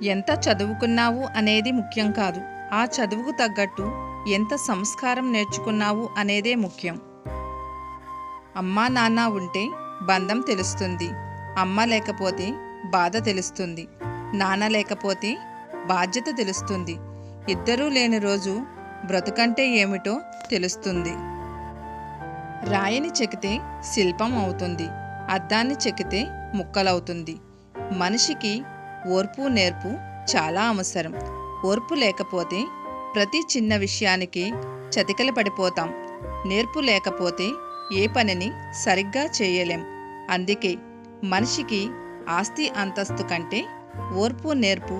ఎంత చదువుకున్నావు అనేది ముఖ్యం కాదు, ఆ చదువుకు తగ్గట్టు ఎంత సంస్కారం నేర్చుకున్నావు అనేదే ముఖ్యం. అమ్మా నాన్న ఉంటే బంధం తెలుస్తుంది, అమ్మ లేకపోతే బాధ తెలుస్తుంది, నాన్న లేకపోతే బాధ్యత తెలుస్తుంది. ఇద్దరూ లేని రోజు బ్రతుకంటే ఏమిటో తెలుస్తుంది. రాయిని చెక్కితే శిల్పం అవుతుంది, అద్దాన్ని చెక్కితే ముక్కలవుతుంది. మనిషికి ఓర్పు నేర్పు చాలా అవసరం. ఓర్పు లేకపోతే ప్రతి చిన్న విషయానికి చతికిల పడిపోతాం. నేర్పు లేకపోతే ఏ పనిని సరిగ్గా చేయలేం. అందుకే మనిషికి ఆస్తి అంతస్తు కంటే ఓర్పు నేర్పు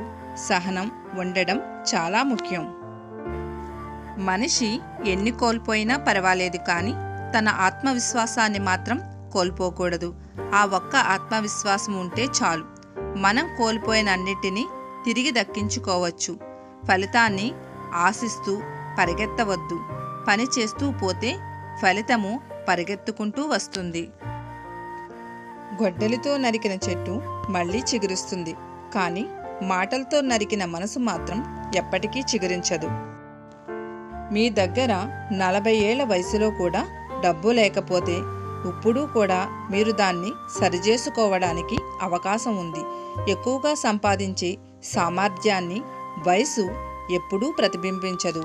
సహనం ఉండడం చాలా ముఖ్యం. మనిషి ఎన్ని కోల్పోయినా పర్వాలేదు, కానీ తన ఆత్మవిశ్వాసాన్ని మాత్రం కోల్పోకూడదు. ఆ ఒక్క ఆత్మవిశ్వాసం ఉంటే చాలు. మనం కోల్పోయిన అన్నిటినీ తిరిగి దక్కించుకోవచ్చు. ఫలితాన్ని ఆశిస్తూ పరిగెత్తవద్దు. పని చేస్తూ పోతే ఫలితము పరిగెత్తుకుంటూ వస్తుంది. గొడ్డలితో నరికిన చెట్టు మళ్ళీ చిగురిస్తుంది, కానీ మాటలతో నరికిన మనసు మాత్రం ఎప్పటికీ చిగురించదు. మీ దగ్గర 40 ఏళ్ల వయసులో కూడా డబ్బు లేకపోతే ఇప్పుడు కూడా మీరు దాన్ని సరిచేసుకోవడానికి అవకాశం ఉంది. ఎక్కువగా సంపాదించే సామర్థ్యాన్ని వయసు ఎప్పుడూ ప్రతిబింబించదు.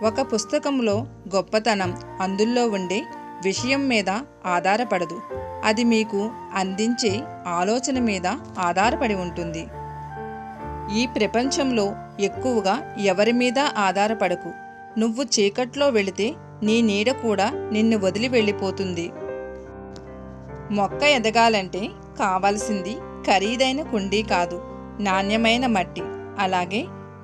ఒక పుస్తకంలో గొప్పతనం అందులో ఉండే విషయం మీద ఆధారపడదు, అది మీకు అందించే ఆలోచన మీద ఆధారపడి ఉంటుంది. ఈ ప్రపంచంలో ఎక్కువగా ఎవరి మీద ఆధారపడకు. నువ్వు చీకట్లో వెళితే నీ నీడ కూడా నిన్ను వదిలి వెళ్ళిపోతుంది. మొక్క ఎదగాలంటే కావలసింది ఖరీదైన కుండీ కాదు, నాణ్యమైన మట్టి. అలాగే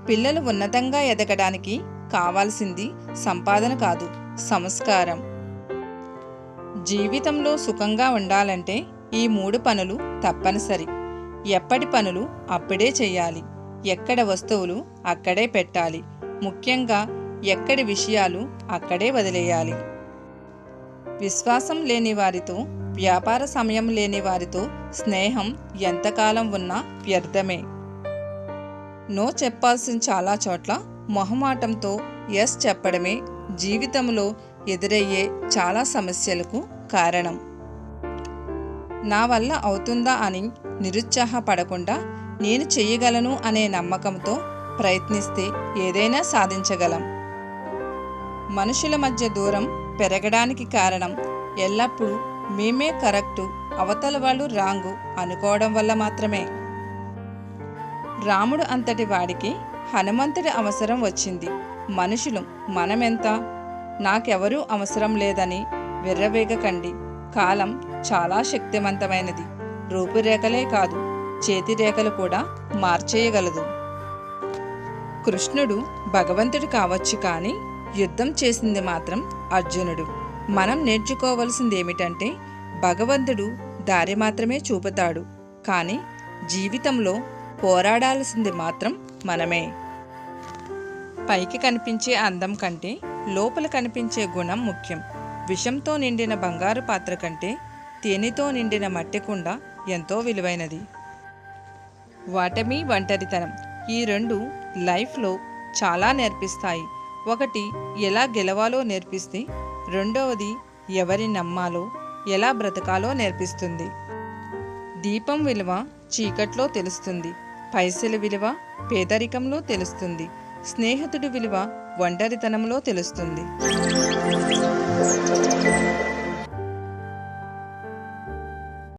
పిల్లలు ఉన్నతంగా ఎదగడానికి కావాల్సింది సంపాదన కాదు, సంస్కారం. జీవితంలో సుఖంగా ఉండాలంటే ఈ 3 పనులు తప్పనిసరి. ఎప్పటి పనులు అప్పుడే చేయాలి, ఎక్కడ వస్తువులు అక్కడే పెట్టాలి, ముఖ్యంగా ఎక్కడి విషయాలు అక్కడే వదిలేయాలి. విశ్వాసం లేని వారితో, వ్యాపార సమయం లేని వారితో స్నేహం ఎంతకాలం ఉన్నా వ్యర్థమే. నో చెప్పాల్సిన చాలా చోట్ల మొహమాటంతో ఎస్ చెప్పడమే జీవితంలో ఎదురయ్యే చాలా సమస్యలకు కారణం. నా వల్ల అవుతుందా అని నిరుత్సాహపడకుండా నేను చెయ్యగలను అనే నమ్మకంతో ప్రయత్నిస్తే ఏదైనా సాధించగలం. మనుషుల మధ్య దూరం పెరగడానికి కారణం ఎల్లప్పుడూ మేమే కరెక్టు, అవతల వాళ్ళు రాంగు అనుకోవడం వల్ల మాత్రమే. రాముడు అంతటి వాడికి హనుమంతుడి అవసరం వచ్చింది. మనుషులు మనమెంత, నాకెవరూ అవసరం లేదని విర్రవేగకండి. కాలం చాలా శక్తివంతమైనది. రూపురేఖలే కాదు, చేతిరేఖలు కూడా మార్చేయగలదు. కృష్ణుడు భగవంతుడు కావచ్చు, కానీ యుద్ధం చేసింది మాత్రం అర్జునుడు. మనం నేర్చుకోవలసింది ఏమిటంటే భగవంతుడు దారి మాత్రమే చూపుతాడు, కానీ జీవితంలో పోరాడాల్సింది మాత్రం మనమే. పైకి కనిపించే అందం కంటే లోపల కనిపించే గుణం ముఖ్యం. విషంతో నిండిన బంగారు పాత్ర కంటే తేనెతో నిండిన మట్టి కుండ ఎంతో విలువైనది. వాటమి, ఒంటరితనం, ఈ 2 లైఫ్లో చాలా నేర్పిస్తాయి. ఒకటి ఎలా గెలవాలో నేర్పిస్తే, రెండవది ఎవరి నమ్మాలో, ఎలా బ్రతకాలో నేర్పిస్తుంది. దీపం విలువ చీకట్లో తెలుస్తుంది, పైసల విలువ పేదరికంలో తెలుస్తుంది, స్నేహితుడి విలువ ఒంటరితనంలో తెలుస్తుంది.